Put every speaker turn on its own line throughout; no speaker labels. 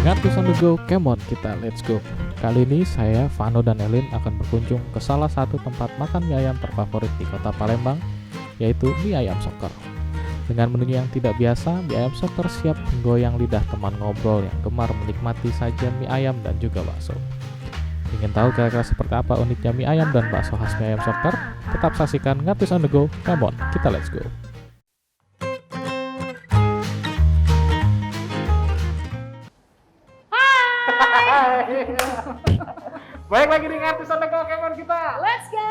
Ngatus on the go, come on kita let's go. Kali ini saya, Vano dan Elin akan berkunjung ke salah satu tempat makan mie ayam terfavorit di kota Palembang, yaitu Mie Ayam Soker. Dengan menu yang tidak biasa, Mie Ayam Soker siap menggoyang lidah teman ngobrol yang gemar menikmati sajian mie ayam dan juga bakso. Ingin tahu kira-kira seperti apa uniknya mie ayam dan bakso khas Mie Ayam Soker? Tetap saksikan Ngatus on the go, come on kita let's go. Baik lagi di Ngatus on the go, come on kita.
Let's go!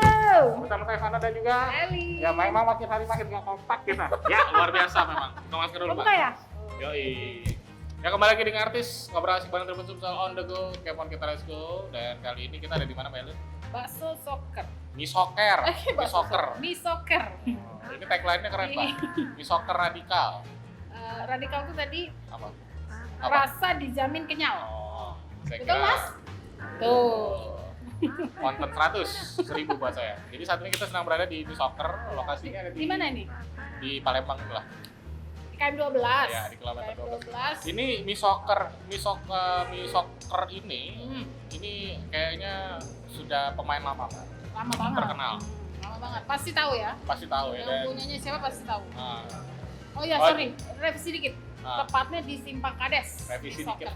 Bersama saya Vano dan juga
Eli.
ya memang makin hari makin gak kompak kita. Ya luar biasa memang. Buka masker dulu
Buka
Pak.
ya?
Yoi. Ya kembali lagi di Ngartis, ngobrol asik bareng teman soal on the go, come on kita let's go. Dan kali ini kita ada di mana Mbak Elin?
Bakso soker.
Mie Soker. Mie Soker.
Mie soker.
Oh, ini tagline-nya keren Pak. Mie Soker radikal.
Radikal tuh tadi
Apa?
rasa dijamin kenyal.
Oh, saya
Betul
kira.
Mas? Tuh.
Konten 100, 1000 buat saya. Jadi saat ini kita sedang berada di Mie Soker, lokasinya ada
Di mana nih?
di Palembang itulah.
KM 12.
Ya, di kilometer 12.
12.
Ini mie soker ini kayaknya sudah pemain lama Pak.
Lama banget.
Terkenal.
Lama banget. Pasti tahu ya.
Pasti tahu ya.
Yang
Dan
punyanya siapa pasti tahu.
ah,
Oh ya,
Oh.
sorry. Revisi dikit.
Ah.
Tepatnya di Simpang Kades.
Revisi
Mie
dikit.
soker.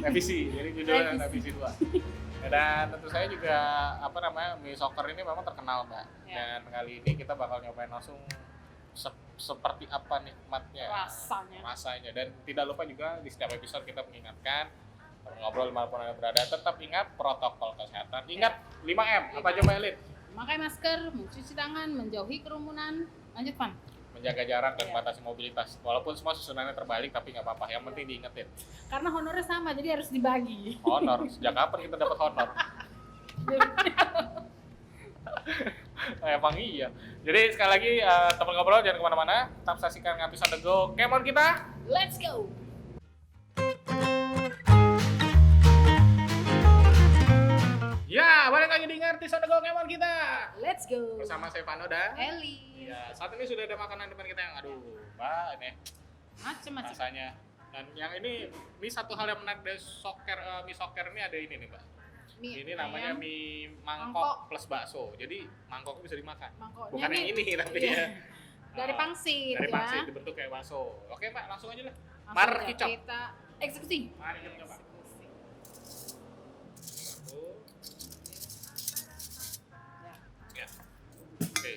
revisi, jadi judulnya
Revisi.
revisi 2. Dan tentu saya juga mie soker ini memang terkenal Mbak.
Ya.
Dan kali ini kita bakal nyobain langsung seperti apa nikmatnya rasanya. Dan tidak lupa juga di setiap episode kita mengingatkan ngobrol dimanapun Anda berada, tetap ingat protokol kesehatan. Ingat 5M, apa aja Mbak Elin?
Memakai masker, mencuci tangan, menjauhi kerumunan. Lanjut, Pan.
Menjaga jarak dan
Iya.
batasi mobilitas. Walaupun semua susunannya terbalik, tapi nggak apa-apa. Yang penting diingetin.
Karena honornya sama, jadi harus dibagi.
Honor. Sejak kapan kita dapat honor? Emang iya. Jadi sekali lagi teman ngobrol jangan kemana-mana. Tetap saksikan Ngatus on the go. Come on kita.
Let's go!
Ya, balik lagi di Ngatus on the go. Come on kita.
Let's go!
Bersama saya Vano dan
Eli.
ya, saat ini sudah ada makanan depan kita yang aduh, Mbak, ini
Macem-macem.
rasanya. Dan yang ini satu hal yang menarik dari mie soker ini ada ini nih, Mbak.
Mie
Ini namanya
ayam,
mie
mangkok.
mangkok plus bakso. Jadi mangkoknya bisa dimakan.
mangkoknya
Bukan yang
nih.
ini tapi
Iya.
ya.
Dari pangsit
Dari
ya.
pangsit dibentuk kayak bakso. Oke, Pak, langsung aja lah.
Langsung
Mar
aja
kicap.
Kita eksekusi.
Mari kita coba.
Eksekusi.
Satu.
Ya.
Ya. Oke.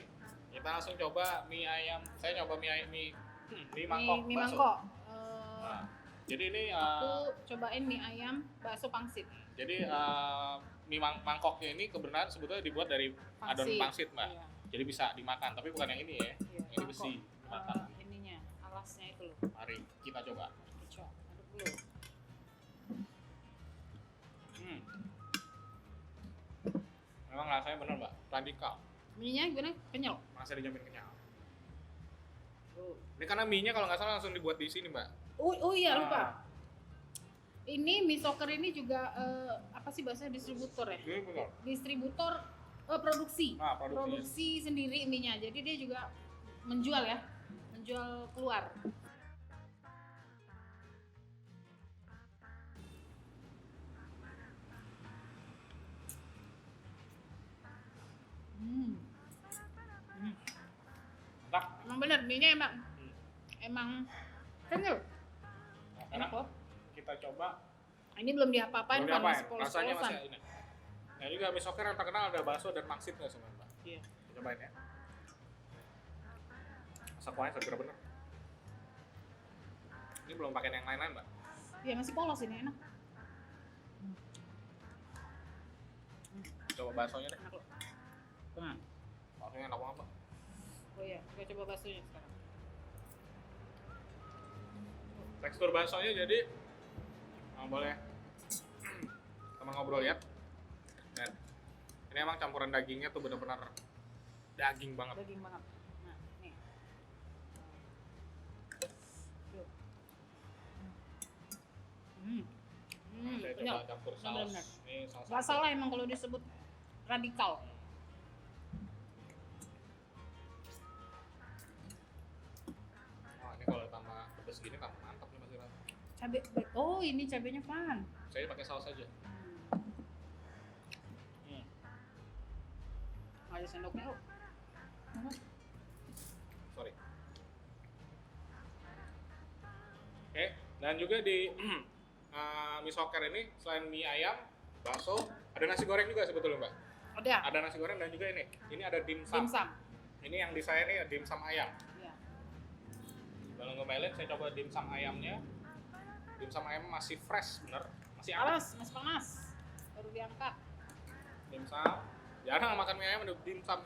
Kita langsung coba mie ayam. Saya nyoba mie mangkok
Mie
bakso.
mangkok.
Nah, jadi ini
Aku cobain mie ayam bakso pangsit.
jadi mie mangkoknya ini kebenaran sebetulnya dibuat dari adonan pangsit, Mbak.
Iya.
Jadi bisa dimakan, tapi bukan yang ini ya.
Iya,
Yang ini besi.
mangkok. Ininya, alasnya itu loh.
Mari kita coba.
Coba aduk dulu.
Hmm. Memang rasanya bener Mbak, radikal.
Mie-nya gimana? Kenyal.
Masih dijamin kenyal.
Oh.
Ini karena mie-nya kalau nggak salah langsung dibuat di sini Mbak.
Oh iya
Ah.
lupa. Ini mie soker ini juga apa sih bahasanya distributor ya?
Ini betul.
Distributor produksi.
Nah, produksinya.
Produksi sendiri mie-nya. Jadi dia juga menjual ya. Menjual keluar. Hmm.
Mantap.
Emang bener mie-nya emang kenyal.
Nah,
Enak loh.
kita coba.
Ini belum diapa-apain
Belum
kan
diapain,
masih
rasanya
polos-polosan.
masih ini. Nah, juga mie soker yang terkenal ada bakso dan pangsitnya sebenarnya Mbak.
Iya.
Kita cobain ya. Rasa kuahnya seger bener. Ini belum pakai yang lain-lain Mbak.
Iya masih polos ini enak.
Coba baksonya deh.
Enak loh.
Baksonya enak banget Mbak.
Oh iya, kita coba baksonya sekarang.
Tekstur baksonya jadi boleh teman ngobrol lihat. Dan ini emang campuran dagingnya tuh bener-bener daging banget.
Daging banget. Nah, nih. Yuk.
Saya
Kenyal.
coba campur
Bener-bener.
saus. Ini saus.
Gak salah emang kalau disebut radikal.
Wah, ini kalau tambah pedes gini tambah mantap nih Mas Ira.
Cabe. Oh, ini cabenya Van.
Saya pakai saus aja.
Ada sendoknya, oh.
Sorry. Oke, dan juga di mie soker ini selain mie ayam, bakso, ada nasi goreng juga sebetulnya, Mbak.
Ada.
Ada nasi goreng dan juga ini ada dimsum.
Dimsum.
Ini yang di saya nih dimsum ayam.
Iya.
Kalau nggak Mailen, saya coba dimsum ayamnya. Dimsum ayam masih fresh, bener. Masih hangat.
Masih panas. Baru diangkat.
Dimsum. Jarang makan mie ayam ada dimsum.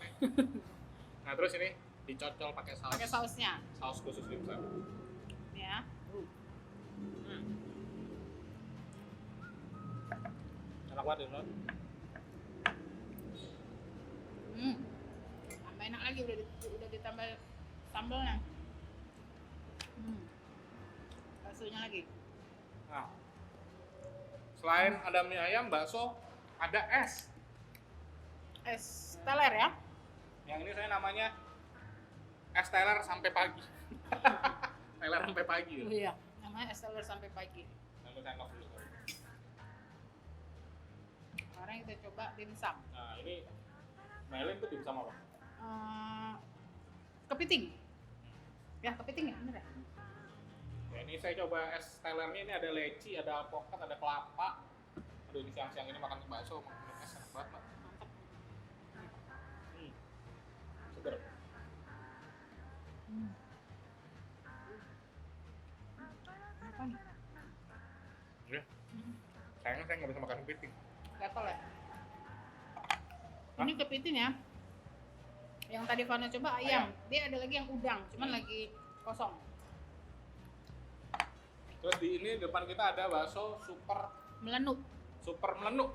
Nah terus ini dicocol pakai saus.
Pakai sausnya.
Saus khusus dimsum.
Ya.
Enak banget dimsum.
Tambah enak lagi udah ditambah sambalnya. Baksonya lagi.
Nah, selain ada mie ayam, bakso, ada es.
Es teler ya?
Yang ini saya namanya es teler sampai pagi. Teler sampai pagi.
Oh, iya, namanya es teler sampai pagi.
Sampai sendok dulu.
Sekarang kita coba dimsum.
Nah ini Mailen tuh dimsum apa?
Kepiting. Ya kepiting ya bener ya?
Ya, ini saya coba es telernya, ini ada leci, ada alpukat, ada kelapa. Aduh ini siang-siang ini makan bakso, makan es enak banget, Mbak.
Mantap.
Seger.
Apa nih?
Ya. Sayangnya saya nggak bisa makan kepiting.
Gatel ya? Ini kepiting ya? Yang tadi Fana coba ayam. Dia ada lagi yang udang, cuman lagi kosong.
Terus di ini depan kita ada bakso super
Melenuk.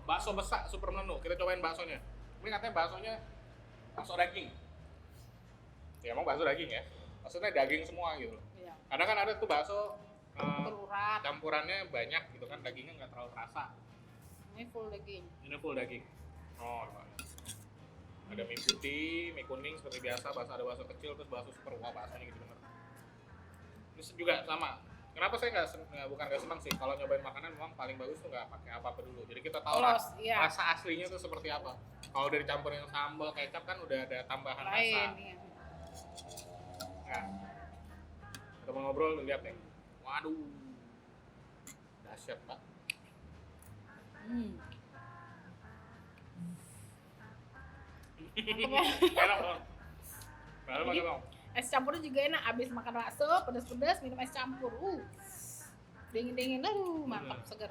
bakso besar super melenuk. Kita cobain baksonya. Ini katanya bakso daging. Ya emang bakso daging ya. Maksudnya daging semua gitu loh.
Iya.
Kadang kan ada tuh bakso
Berurat.
campurannya banyak gitu kan, dagingnya nggak terlalu terasa.
Ini full daging.
Ini full daging. Oh, ada mie putih, mie kuning seperti biasa, ada bakso kecil, terus bakso super, wah baksonya gitu bener. Ini juga sama. Kenapa saya bukan nggak senang sih, kalau nyobain makanan memang paling bagus tuh nggak pakai apa-apa dulu. Jadi kita tahu
Iya.
rasa aslinya tuh seperti apa. Kalau dari campurin sambal, kecap kan udah ada tambahan rasa.
Lain. Iya.
Nah, kita mau ngobrol, lihat nih. Waduh, dahsyat Pak. Enak banget. Padahal pakai bawang.
Es campurnya juga enak, abis makan bakso, pedas-pedas, minum es campur. Dingin-dingin, mantap, seger.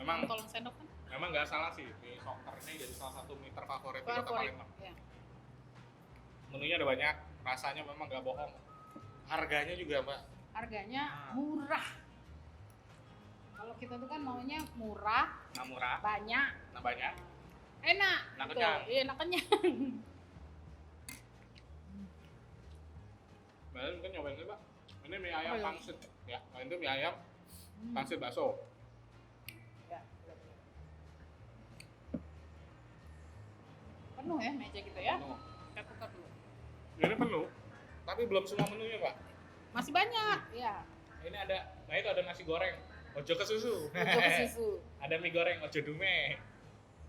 Memang
Tolong sendok kan?
memang nggak salah sih, mie soker ini jadi salah satu mie terfavorit di Kota Palembang.
Ya.
Menunya ada banyak, rasanya memang nggak bohong. Harganya juga Mbak.
Harganya murah. Kalau kita tuh kan maunya murah,
Nah murah,
banyak,
nah banyak.
enak.
Nah,
gitu.
kenyang.
Iya, enak kenyang.
Kalian mungkin nyobain ini Mbak. Ini mie ayam
iya.
pangsit ya. Nah itu mie ayam pangsit bakso.
Ya, penuh ya meja gitu ya.
Penuh.
Kita tukar dulu.
Ini penuh, tapi belum semua menunya Pak.
Masih banyak, ya.
Ini ada, nah itu ada nasi goreng, ojo ke susu.
Ojo ke susu.
Ada mie goreng, ojo dume.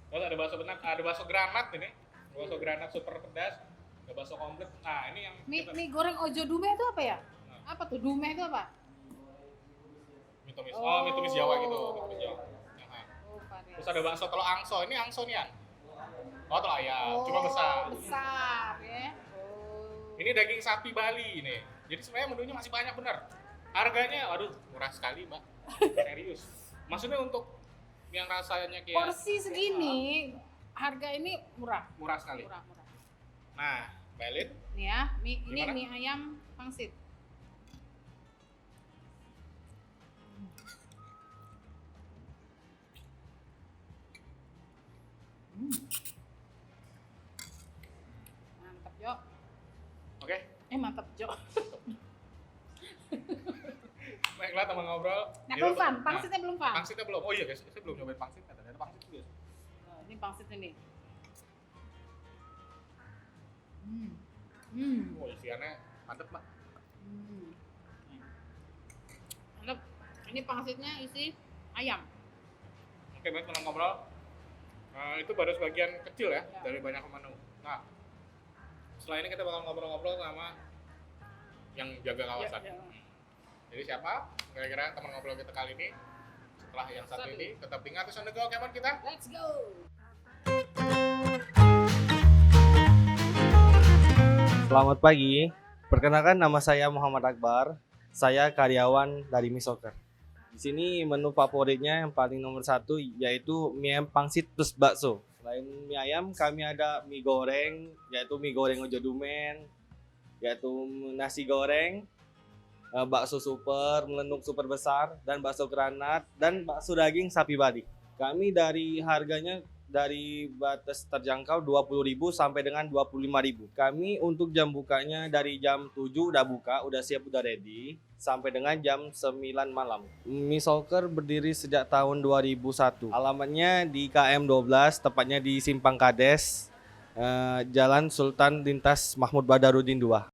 Terus ada bakso benak, ada bakso granat ini. Bakso granat super pedas. Ada bakso komplit. Nah ini yang
Mie goreng ojo dume itu apa ya? Apa tuh? Dume itu apa?
mie tumis. Oh, mie tumis Jawa gitu. Mie tumis Jawa. Nah.
Variasi.
Terus ada bakso telur angso. Ini angso nih, An. Oh, telur ayam, cuma besar.
Besar ya.
Ini daging sapi Bali ini. Jadi sebenarnya menunya masih banyak bener. Harganya, waduh, murah sekali, Mbak. Serius. Maksudnya untuk yang rasanya kayak
Porsi segini, harga ini murah.
murah sekali.
Murah.
Nah, Mbak Elin,
Nih ya, ini
Gimana?
mie ayam pangsit. Mantap, Jo.
oke.
Mantap, Jo.
Baiklah teman ngobrol.
Nah, belum pan, pangsitnya belum pan.
Pangsitnya belum. Oh iya guys, saya belum nyobain pangsit. Ada pangsit guys.
Nah, ini pangsit ini.
Oh isiannya mantep Mbak.
Mantap. Ini pangsitnya isi ayam.
Oke, baik teman ngobrol. Itu baru sebagian kecil ya,
Ya.
dari banyak menu. Nah, setelah ini kita bakal ngobrol-ngobrol sama yang jaga kawasan.
Ya.
Jadi siapa? Kira-kira teman ngobrol kita kali ini. Setelah yang satu
Satu.
ini, tetap ingat terus on the go, Kemon kita.
Let's go.
Selamat pagi, perkenalkan nama saya Muhammad Akbar. Saya karyawan dari Mie Soccer. Di sini menu favoritnya yang paling nomor satu yaitu mie ayam pangsit plus bakso. Selain mie ayam, kami ada mie goreng, yaitu mie goreng Ojo Dumen, yaitu nasi goreng, bakso super, melendung super besar, dan bakso granat, dan bakso daging sapi bali. Kami dari harganya dari batas terjangkau 20.000 sampai dengan 25.000. Kami untuk jam bukanya dari jam 7 udah buka, udah siap, udah ready sampai dengan jam 9 malam. Mie Soccer berdiri sejak tahun 2001. Alamatnya di KM 12, tepatnya di Simpang Kades, Jalan Sultan Lintas Mahmud Badarudin 2.